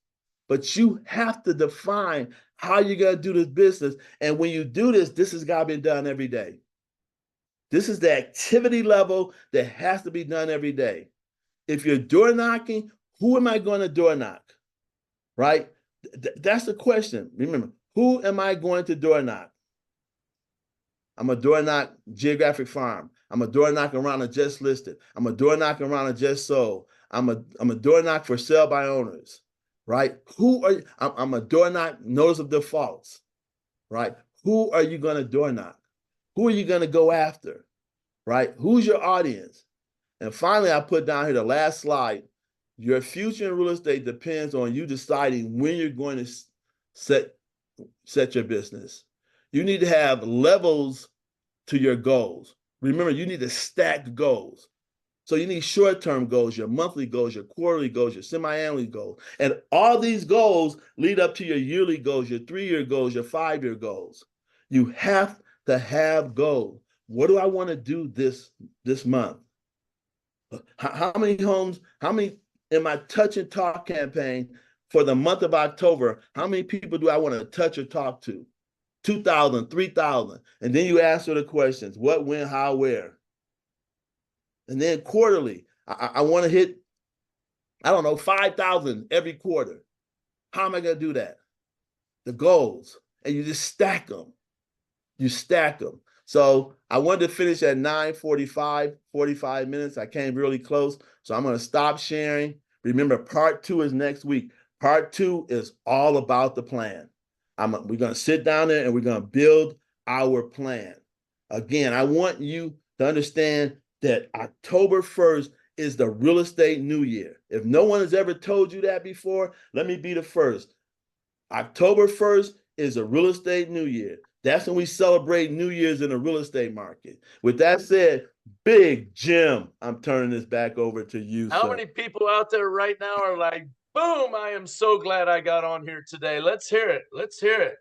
But you have to define how you're going to do this business. And when you do this, this has got to be done every day. This is the activity level that has to be done every day. If you're door knocking, who am I going to door knock? Right? That's the question. Remember, who am I going to door knock? I'm a door knock Geographic Farm. I'm a door knock around a just listed. I'm a door knock around a just sold. I'm a door knock for sale by owners, right? Who are you? I'm a door knock notice of defaults, right? Who are you going to door knock? Who are you going to go after, right? Who's your audience? And finally, I put down here the last slide. Your future in real estate depends on you deciding when you're going to set your business. You need to have levels to your goals. Remember, you need to stack goals. So you need short-term goals, your monthly goals, your quarterly goals, your semi-annually goals. And all these goals lead up to your yearly goals, your 3-year goals, your 5-year goals. You have to have goals. What do I want to do this month? How many homes, how many in my touch and talk campaign for the month of October, how many people do I want to touch or talk to? 2,000, 3,000. And then you answer the questions: what, when, how, where. And then quarterly, I want to hit, I don't know, 5,000 every quarter. How am I going to do that? The goals. And you just stack them. You stack them. So I wanted to finish at 9:45, 45 minutes. I came really close. So I'm going to stop sharing. Remember, part 2 is next week. Part 2 is all about the plan. We're going to sit down there and we're going to build our plan. Again, I want you to understand that October 1st is the real estate new year. If no one has ever told you that before, let me be the first. October 1st is a real estate new year. That's when we celebrate New Year's in the real estate market. With that said, Big Jim, I'm turning this back over to you, How sir. many people out there right now are like, boom, I am so glad I got on here today. Let's hear it. Let's hear it.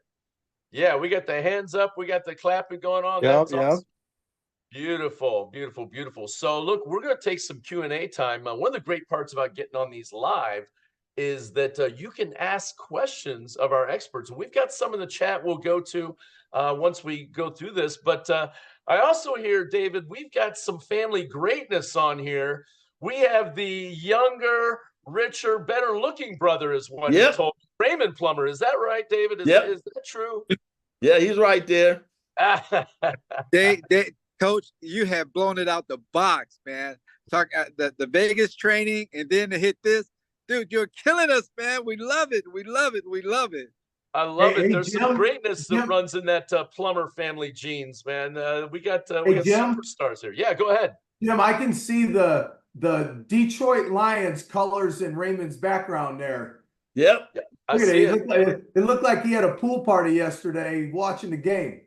Yeah, we got the hands up. We got the clapping going on. Yep, That's yep. awesome. Beautiful, beautiful, beautiful. So look, we're going to take some Q&A time. One of the great parts about getting on these live is that you can ask questions of our experts. And we've got some in the chat we'll go to once we go through this. But I also hear, David, we've got some family greatness on here. We have the younger, richer, better looking brother is what he told me. Raymond Plummer. Is that right, David? Is that true? Yeah, he's right there. Coach, you have blown it out the box, man. Talk the Vegas training and then to hit this. Dude, you're killing us, man. We love it. We love it. We love it. I love it. There's some greatness that runs in that Plummer family genes, man. We got superstars here. Yeah, go ahead. Jim, I can see the Detroit Lions colors in Raymond's background there. Yep. Yeah, I see it. It looked like he had a pool party yesterday watching the game.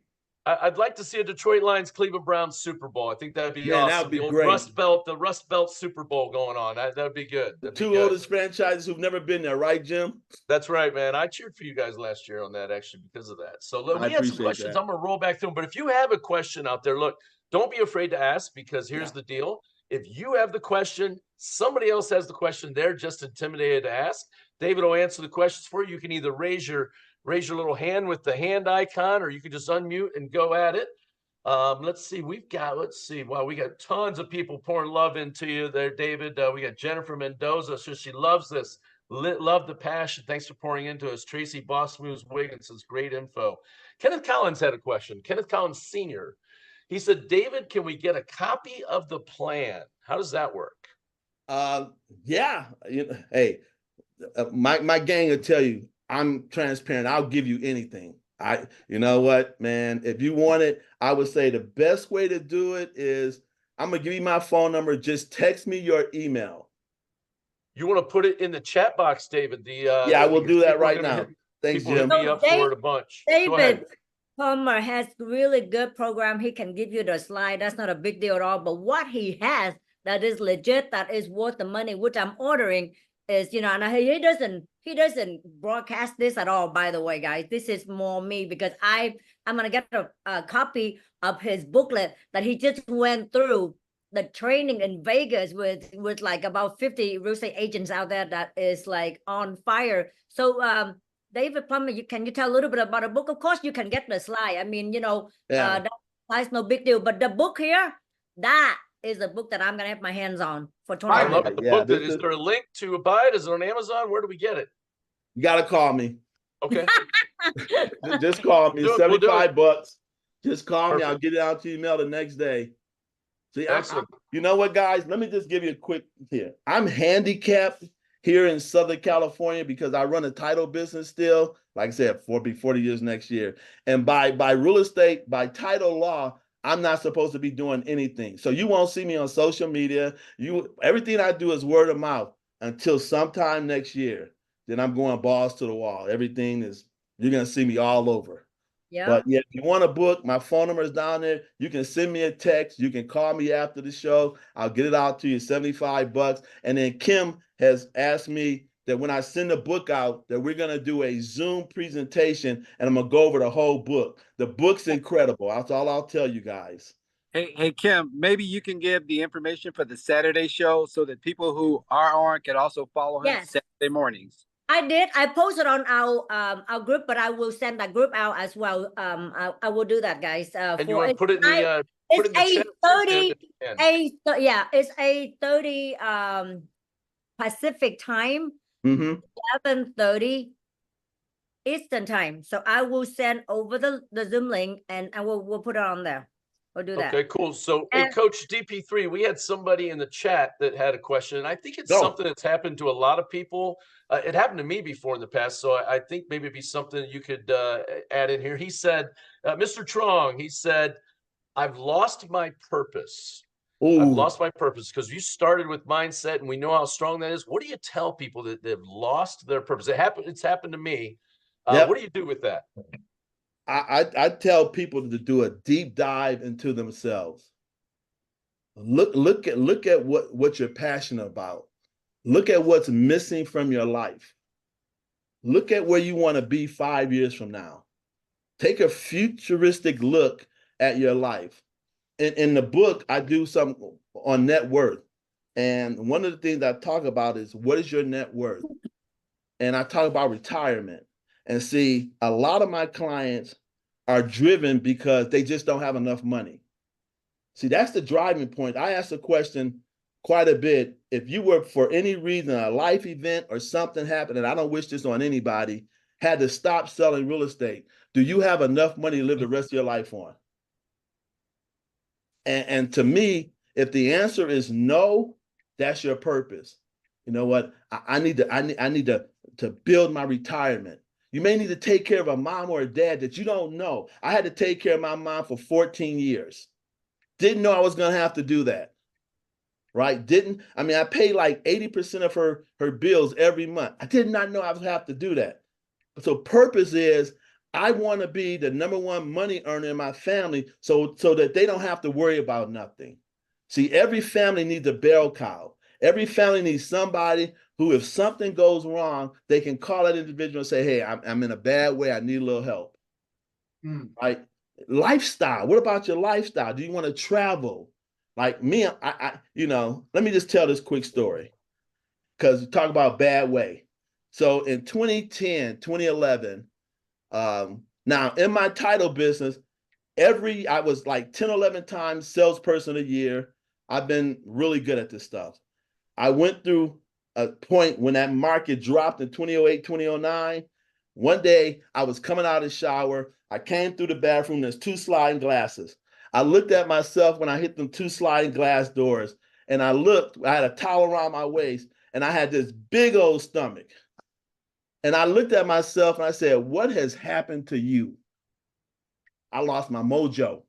I'd like to see a Detroit Lions Cleveland Browns Super Bowl. I think that'd be awesome. That would be the great. The Rust Belt Super Bowl going on. That'd be good. The two oldest franchises who've never been there, right, Jim? That's right, man. I cheered for you guys last year on that, actually, because of that. So look, we have some questions. I'm going to roll back through them. But if you have a question out there, look, don't be afraid to ask, because here's the deal. If you have the question, somebody else has the question, they're just intimidated to ask. David will answer the questions for you. You can either raise your little hand with the hand icon, or you can just unmute and go at it. Let's see. Wow, we got tons of people pouring love into you there, David. We got Jennifer Mendoza. So she loves this. Love the passion. Thanks for pouring into us. Tracy Boss Moves Wiggins says great info. Kenneth Collins had a question. Kenneth Collins Sr. He said, David, can we get a copy of the plan? How does that work? Yeah. Hey, my gang will tell you, I'm transparent. I'll give you anything. You know what, man, if you want it, I would say the best way to do it is I'm going to give you my phone number. Just text me your email. You want to put it in the chat box, David? Yeah, I will do that right now. Thanks, Jim. Be up for it a bunch. David Plummer has really good program. He can give you the slide. That's not a big deal at all. But what he has that is legit, that is worth the money, which I'm ordering, is, and he doesn't broadcast this at all, by the way, guys. This is more me, because I'm gonna get a copy of his booklet that he just went through the training in Vegas with like about 50 real estate agents out there that is like on fire. So David Plummer, can you tell a little bit about a book? Of course you can get the slide. I mean, It's no big deal. But the book here, that is a book that I'm gonna have my hands on for I 20. love it. The Yeah, book. this Is is- there a link to buy it? Is it on Amazon? Where do we get it? You got to call me. Okay. Just call me. Do it. We'll do it. $75. Just call me. I'll Perfect. get it out to you email the next day. See, Excellent. you know what, guys? Let me just give you a quick here. I'm handicapped here in Southern California because I run a title business still. Like I said, be 40 years next year. And by real estate, by title law, I'm not supposed to be doing anything. So you won't see me on social media. Everything I do is word of mouth until sometime next year. Then I'm going balls to the wall. You're gonna see me all over. Yeah. But yeah, if you want a book, my phone number is down there. You can send me a text. You can call me after the show. I'll get it out to you, $75. And then Kim has asked me that when I send the book out, that we're gonna do a Zoom presentation and I'm gonna go over the whole book. The book's incredible. That's all I'll tell you guys. Hey, Kim, maybe you can give the information for the Saturday show so that people who are on can also follow him Yes. Saturday mornings. I did. I posted on our group, but I will send that group out as well. I will do that, guys. And you want to put it in the put it in the it's chat? 8:30. Yeah, it's 8:30 Pacific time, 11:30 Eastern time. So I will send over the Zoom link and we'll put it on there. We'll do that. Okay, cool. So, hey, Coach DP3, we had somebody in the chat that had a question, and I think it's something that's happened to a lot of people. It happened to me before in the past, so I think maybe it'd be something you could add in here. He said, Mr. Trong, he said, I've lost my purpose. Ooh. I've lost my purpose because you started with mindset, and we know how strong that is. What do you tell people that they've lost their purpose? It's happened to me. Yep. What do you do with that? I tell people to do a deep dive into themselves. Look at what you're passionate about. Look at what's missing from your life. Look at where you want to be 5 years from now. Take a futuristic look at your life. In the book, I do something on net worth. And one of the things I talk about is what is your net worth? And I talk about retirement. And see, a lot of my clients are driven because they just don't have enough money. See, that's the driving point. I ask the question quite a bit. If you were, for any reason, a life event or something happened, and I don't wish this on anybody, had to stop selling real estate, do you have enough money to live the rest of your life on? And to me, if the answer is no, that's your purpose. You know what? I need to build my retirement. You may need to take care of a mom or a dad that you don't know. I had to take care of my mom for 14 years. Didn't know I was going to have to do that. Right? I paid like 80% of her bills every month. I did not know I would have to do that. So purpose is I want to be the number one money earner in my family so that they don't have to worry about nothing. See, every family needs a bell cow. Every family needs somebody who, if something goes wrong, they can call that individual and say, hey, I'm in a bad way. I need a little help. Right? Lifestyle. What about your lifestyle? Do you want to travel? Like me, let me just tell this quick story because you talk about bad way. So in 2010, 2011, now in my title business, I was like 10, 11 times salesperson a year. I've been really good at this stuff. I went through a point when that market dropped in 2008, 2009. One day I was coming out of the shower. I came through the bathroom. There's 2 sliding glasses. I looked at myself when I hit them 2 sliding glass doors, and I had a towel around my waist, and I had this big old stomach. And I looked at myself and I said, what has happened to you? I lost my mojo.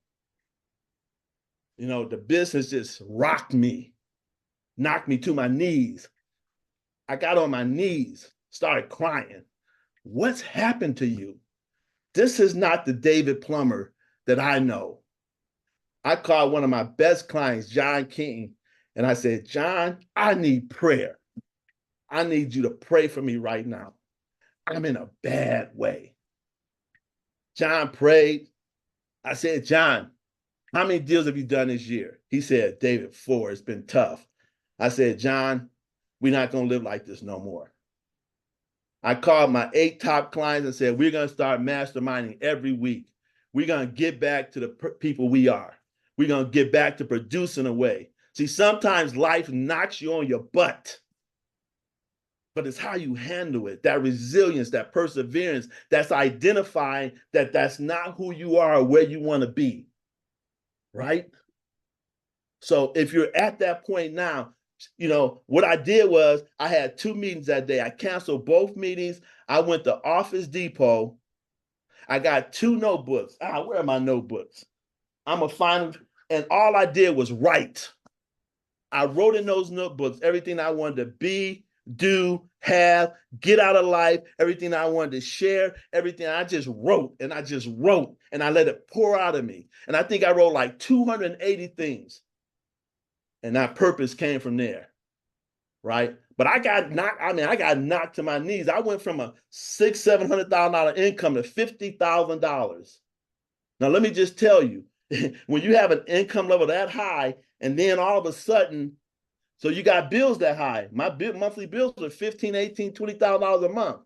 The business just rocked me, knocked me to my knees. I got on my knees, started crying. What's happened to you? This is not the David Plummer that I know. I called one of my best clients, John King, and I said, John, I need prayer. I need you to pray for me right now. I'm in a bad way. John prayed. I said, John, how many deals have you done this year? He said, David, 4. It's been tough. I said, John, we're not going to live like this no more. I called my 8 top clients and said, we're going to start masterminding every week. we're going to get back to the people we are. We're going to get back to producing a way. See, sometimes life knocks you on your butt, but it's how you handle it, that resilience, that perseverance, that's identifying that that's not who you are or where you want to be, right? So if you're at that point now, you know, what I did was I had 2 meetings that day. I canceled both meetings. I went to Office Depot. I got 2 notebooks. Where are my notebooks? I'm going to find them. And all I did was write. I wrote in those notebooks everything I wanted to be, do, have, get out of life, everything I wanted to share, everything. I just wrote and I just wrote and I let it pour out of me. And I think I wrote like 280 things. And that purpose came from there, right? But I got knocked, I got knocked to my knees. I went from a $600,000-$700,000 income to $50,000. Now, let me just tell you, when you have an income level that high, and then all of a sudden, so you got bills that high. My monthly bills are $15,000, $18,000, $20,000 a month.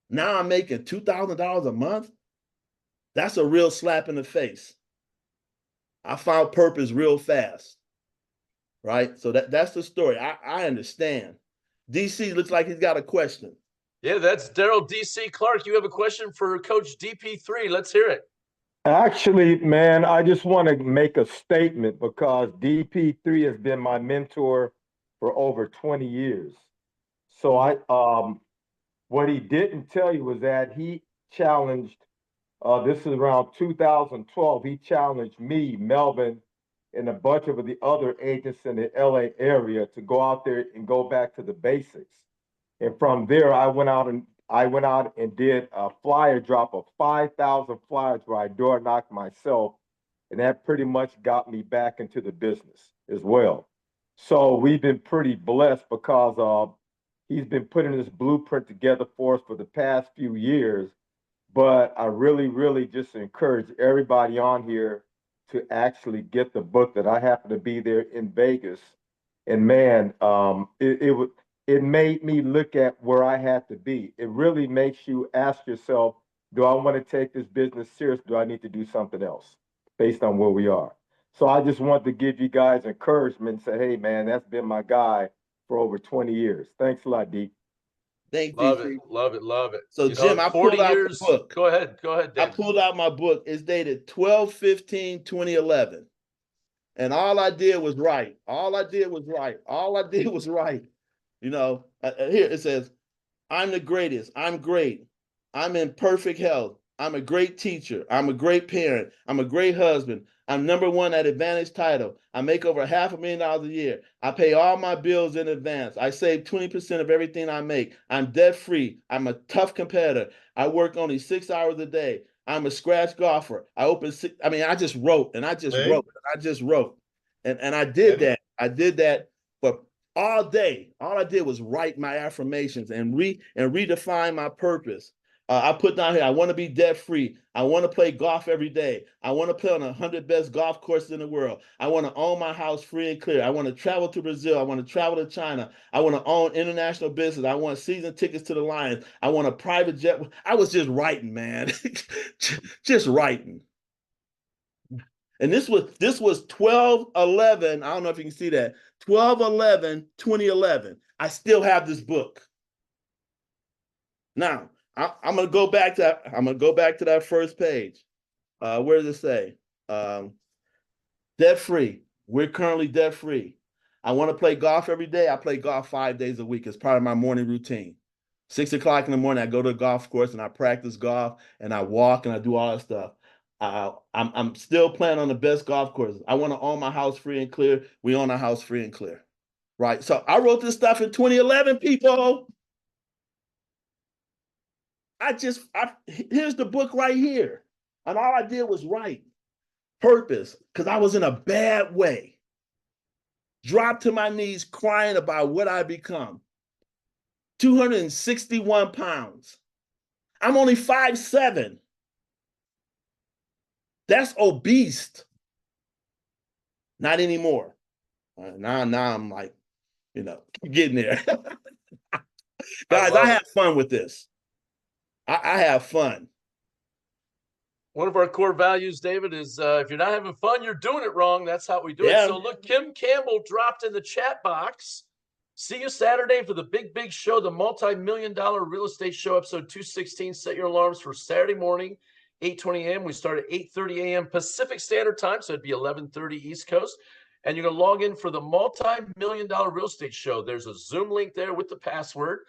Now I'm making $2,000 a month. That's a real slap in the face. I found purpose real fast, right? So that's the story. I understand. DC looks like he's got a question. Yeah, that's Daryl DC Clark. You have a question for Coach DP3. Let's hear it. Actually, man, I just want to make a statement because DP3 has been my mentor for over 20 years. So what he didn't tell you was that he challenged, this is around 2012, he challenged me, Melvin, and a bunch of the other agents in the LA area to go out there and go back to the basics. And from there, I went out and did a flyer drop of 5,000 flyers where I door knocked myself. And that pretty much got me back into the business as well. So we've been pretty blessed because he's been putting this blueprint together for us for the past few years. But I really, really just encourage everybody on here to actually get the book that I happen to be there in Vegas. And man, it made me look at where I had to be. It really makes you ask yourself, do I want to take this business serious? Do I need to do something else based on where we are? So I just want to give you guys encouragement and say, hey, man, that's been my guy for over 20 years. Thanks a lot, D. Thanks, Love DC. it, love it, love it. So, Jim, I pulled out the book. Go ahead, I David. pulled out my book. It's dated 12/15/2011. And all I did was write. All I did was write. All I did was write. You know, here it says, I'm the greatest. I'm great. I'm in perfect health. I'm a great teacher. I'm a great parent. I'm a great husband. I'm #1 at Advantage Title. I make over $500,000 a year. I pay all my bills in advance. I save 20% of everything I make. I'm debt free. I'm a tough competitor. I work only 6 hours a day. I'm a scratch golfer. I just wrote and I just wrote and I just wrote. And I did that. I did that for all day. All I did was write my affirmations and redefine my purpose. I put down here, I want to be debt free. I want to play golf every day. I want to play on 100 best golf courses in the world. I want to own my house free and clear. I want to travel to Brazil. I want to travel to China. I want to own international business. I want season tickets to the Lions. I want a private jet. I was just writing, man. Just writing. And this was 12/11. I don't know if you can see that. 12/11/2011. I still have this book. Now, I'm gonna go back to that first page. Where does it say? Debt free. We're currently debt free. I want to play golf every day. I play golf 5 days a week as part of my morning routine. 6 o'clock in the morning, I go to the golf course and I practice golf and I walk and I do all that stuff. I'm still playing on the best golf courses. I want to own my house free and clear. We own our house free and clear, right? So I wrote this stuff in 2011, people. Here's the book right here. And all I did was write purpose because I was in a bad way. Dropped to my knees crying about what I become. 261 pounds. I'm only 5'7". That's obese. Not anymore. Now I'm like, getting there. Guys, I have fun with this. I have fun. One of our core values, David, is if you're not having fun, you're doing it wrong. That's how we do it. So look, Kim Campbell dropped in the chat box. See you Saturday for the big show, the multi-million-dollar real estate show, episode 216. Set your alarms for Saturday morning, 8:20 a.m. We start at 8:30 a.m. Pacific Standard Time, so it'd be 11:30 East Coast. And you're going to log in for the multi-million-dollar real estate show. There's a Zoom link there with the password.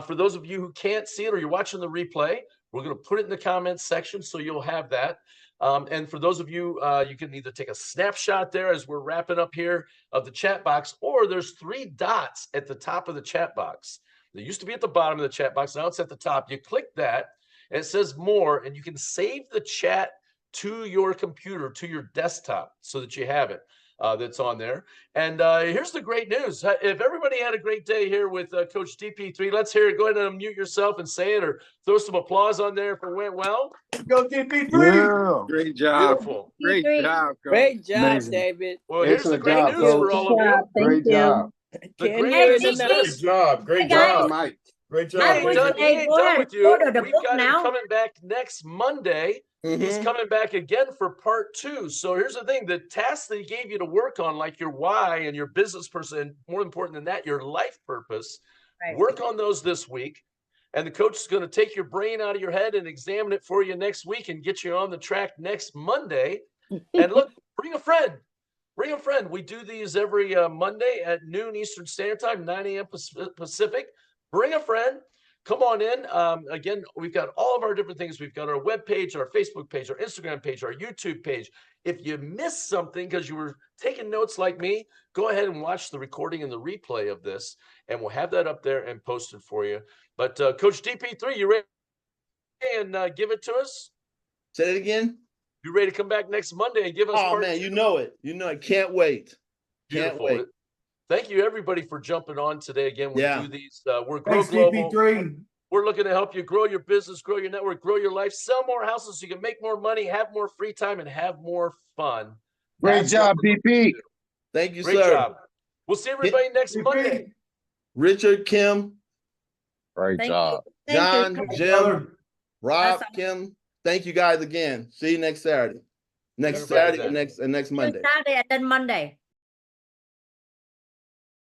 For those of you who can't see it or you're watching the replay, we're going to put it in the comments section so you'll have that. And for those of you, you can either take a snapshot there as we're wrapping up here of the chat box, or there's 3 dots at the top of the chat box. They used to be at the bottom of the chat box. Now it's at the top. You click that and it says more, and you can save the chat to your computer, to your desktop, so that you have it. That's on there. And here's the great news. If everybody had a great day here with Coach DP3, let's hear it. Go ahead and unmute yourself and say it, or throw some applause on there if it went well. Go DP3. Yeah. Great job. Beautiful. Great job, Coach. Great job, Amazing. David. Well, here's the Excellent great job, news for Coach. all of you. Great job. The Can't great hear news it is enough. this. Great Hey, guys. job, Mike. Great He I ain't wish done, he they ain't go done ahead with and you. order the We've book got him now. coming back next Monday. He's coming back again for part 2. So here's the thing. The tasks that he gave you to work on, like your why and your business person, and more important than that, your life purpose, Right. work on those this week. And the coach is going to take your brain out of your head and examine it for you next week and get you on the track next Monday. And look, bring a friend. Bring a friend. We do these every Monday at noon Eastern Standard Time, 9 a.m. Pacific. Bring a friend. Come on in. Again, we've got all of our different things. We've got our webpage, our Facebook page, our Instagram page, our YouTube page. If you missed something because you were taking notes like me, go ahead and watch the recording and the replay of this, and we'll have that up there and posted for you. But Coach DP3, you ready? And give it to us? Say it again. You ready to come back next Monday and give us Oh part man, 2? you know it. You know it. Can't wait. Can't Beautiful. wait. Thank you, everybody, for jumping on today. Again, we Yeah. do these. We're Grow Thanks, Global. DP3. We're looking to help you grow your business, grow your network, grow your life, sell more houses so you can make more money, have more free time, and have more fun. Great That's job, what we're looking to DP. do. Thank you, Great sir. job. We'll see everybody next DP. Monday. Richard, Kim, Great Thank job. you. Thank John, you. Jim, Brother. Rob, That's Kim. Thank you guys again. See you next Saturday. Next Everybody Saturday then. and next Monday. Saturday and then Monday.